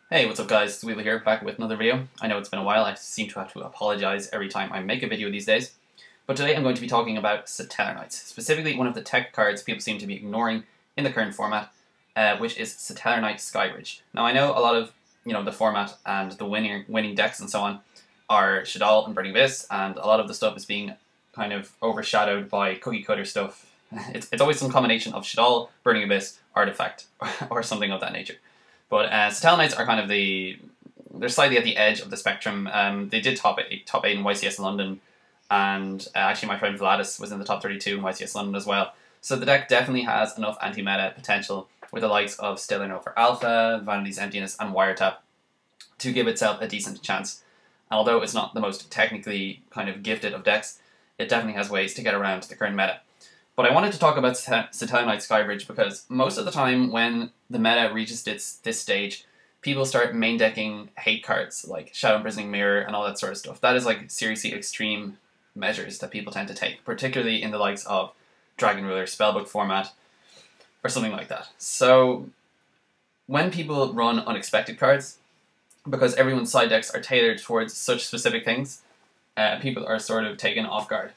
Hey, what's up guys, it's Wheeler here, back with another video. I know it's been a while, I seem to have to apologise every time I make a video these days. But today I'm going to be talking about Satellarknight, specifically one of the tech cards people seem to be ignoring in the current format, which is Satellarknight Skybridge. Now I know a lot of the format and the winning decks and so on are Shaddoll and Burning Abyss, and a lot of the stuff is being kind of overshadowed by cookie cutter stuff. It's always some combination of Shaddoll, Burning Abyss, Artifact, or something of that nature. But Satellarknights are kind of they're slightly at the edge of the spectrum. They did top 8 in YCS London, and actually my friend Vladis was in the top 32 in YCS London as well. So the deck definitely has enough anti-meta potential with the likes of Stellar for Alpha, Vanity's Emptiness, and Wiretap to give itself a decent chance. And although it's not the most technically kind of gifted of decks, it definitely has ways to get around the current meta. But I wanted to talk about Satellarknight Skybridge because most of the time when the meta reaches this stage, people start main decking hate cards like Shadow Imprisoning Mirror and all that sort of stuff. That is like seriously extreme measures that people tend to take, particularly in the likes of Dragon Ruler, Spellbook format, or something like that. So when people run unexpected cards, because everyone's side decks are tailored towards such specific things, people are sort of taken off guard.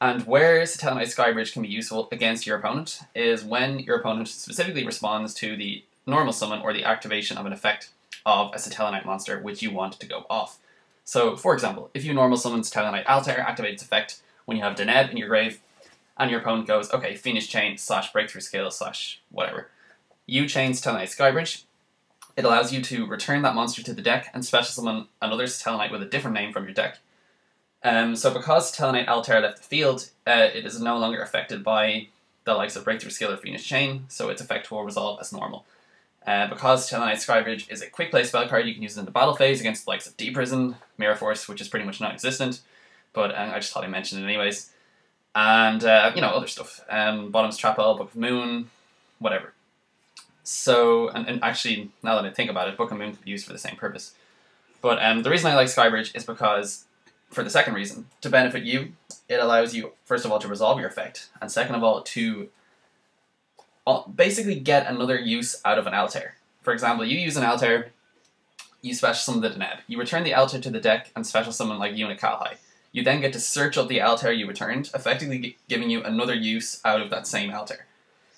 And where Satellarknight Skybridge can be useful against your opponent is when your opponent specifically responds to the normal summon or the activation of an effect of a Satellarknight monster which you want to go off. So, for example, if you normal summon Satellarknight Altair, activate its effect when you have Deneb in your grave, and your opponent goes, okay, Phoenix Chain / Breakthrough Skill / whatever. You chain Satellarknight Skybridge. It allows you to return that monster to the deck and special summon another Satellarknight with a different name from your deck. So because Satellarknight Altair left the field, it is no longer affected by the likes of Breakthrough Skill or Phoenix Chain, so its effect will resolve as normal. Because Satellarknight Skybridge is a quick play spell card, you can use it in the battle phase against the likes of Deep Prison, Mirror Force, which is pretty much non-existent, but I just thought I mentioned it anyways. And, other stuff. Bottom's Trapel, Book of Moon, whatever. So, and actually, now that I think about it, Book of Moon could be used for the same purpose. But the reason I like Skybridge is because, for the second reason, to benefit you, it allows you, first of all, to resolve your effect, and second of all, to basically get another use out of an Altair. For example, you use an Altair, you special summon the Deneb. You return the Altair to the deck and special summon like Unicalhai. You then get to search up the Altair you returned, effectively giving you another use out of that same Altair.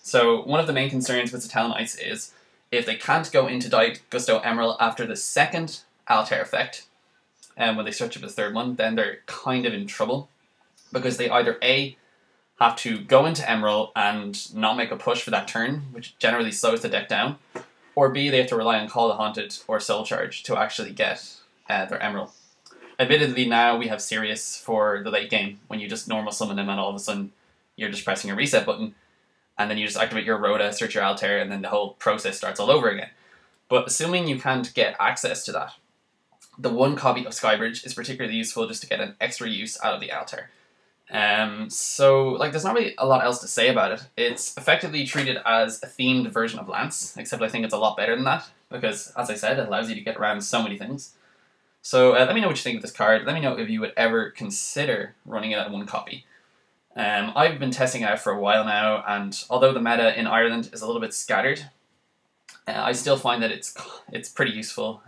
So one of the main concerns with Satellarknights is if they can't go into Gusto Emerald after the second Altair effect, and when they search up the third one, then they're kind of in trouble, because they either A, have to go into Emerald and not make a push for that turn, which generally slows the deck down, or B, they have to rely on Call the Haunted or Soul Charge to actually get their Emerald. Admittedly, now we have Sirius for the late game, when you just normal summon them and all of a sudden you're just pressing a reset button, and then you just activate your Rhoda, search your Altair, and then the whole process starts all over again. But assuming you can't get access to that, the one copy of Skybridge is particularly useful just to get an extra use out of the Altair. So, there's not really a lot else to say about it. It's effectively treated as a themed version of Lance, except I think it's a lot better than that, because, as I said, it allows you to get around so many things. So, let me know what you think of this card. Let me know if you would ever consider running it at one copy. I've been testing it out for a while now, and although the meta in Ireland is a little bit scattered, I still find that it's pretty useful.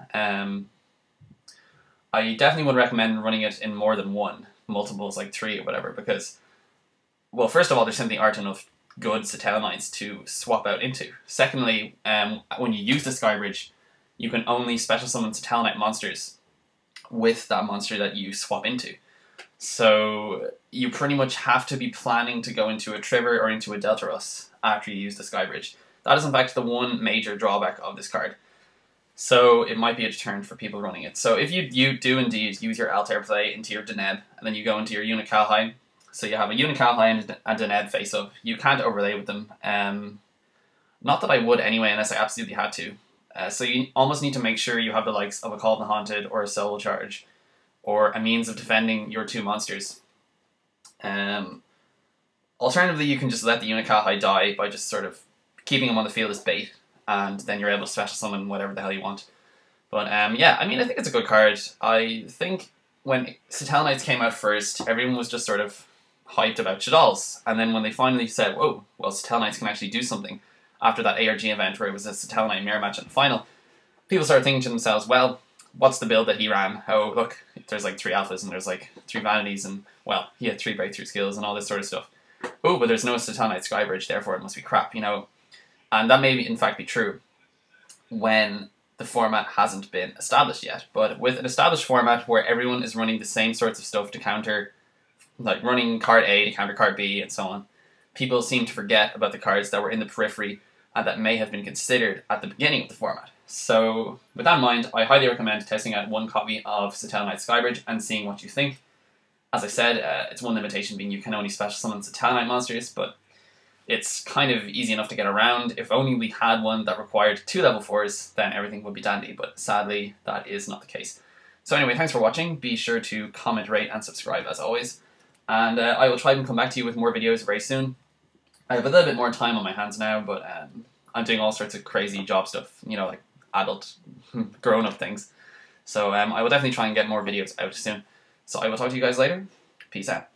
I definitely would recommend running it in more than one, multiples like 3 or whatever, because, well, first of all, there simply aren't enough good Satellarknights to swap out into. Secondly, when you use the Skybridge, you can only special summon Satellarknight monsters with that monster that you swap into. So you pretty much have to be planning to go into a Trigger or into a Deltaros after you use the Skybridge. That is in fact the one major drawback of this card. So it might be a deterrent for people running it. So if you do indeed use your Altair play into your Deneb, and then you go into your Unicalhai, so you have a Unicalhai and Deneb face up, you can't overlay with them. Not that I would anyway, unless I absolutely had to. So you almost need to make sure you have the likes of a Call of the Haunted or a Soul Charge, or a means of defending your 2 monsters. Alternatively, you can just let the Unicalhai die by just sort of keeping them on the field as bait, and then you're able to special summon whatever the hell you want. But yeah, I mean, I think it's a good card. I think when Satellarknights came out first, everyone was just sort of hyped about Shaddolls, and then when they finally said, whoa, well, Satellarknights can actually do something, after that ARG event where it was a Satellarknight mirror match in the final, people started thinking to themselves, well, what's the build that he ran? Oh, look, there's like 3 alphas and there's like 3 vanities and, well, he had 3 breakthrough skills and all this sort of stuff. Oh, but there's no Satellarknight Skybridge, therefore it must be crap, you know. And that may in fact be true when the format hasn't been established yet. But with an established format where everyone is running the same sorts of stuff to counter, like running card A to counter card B and so on, people seem to forget about the cards that were in the periphery and that may have been considered at the beginning of the format. So with that in mind, I highly recommend testing out 1 copy of Satellarknight Skybridge and seeing what you think. As I said, it's one limitation being you can only special summon Satellarknight monsters, but it's kind of easy enough to get around. If only we had one that required 2 level 4s, then everything would be dandy, but sadly that is not the case. So anyway, thanks for watching. Be sure to comment, rate and subscribe as always. And I will try and come back to you with more videos very soon. I have a little bit more time on my hands now, but I'm doing all sorts of crazy job stuff, you know, like adult, grown-up things. So I will definitely try and get more videos out soon. So I will talk to you guys later. Peace out.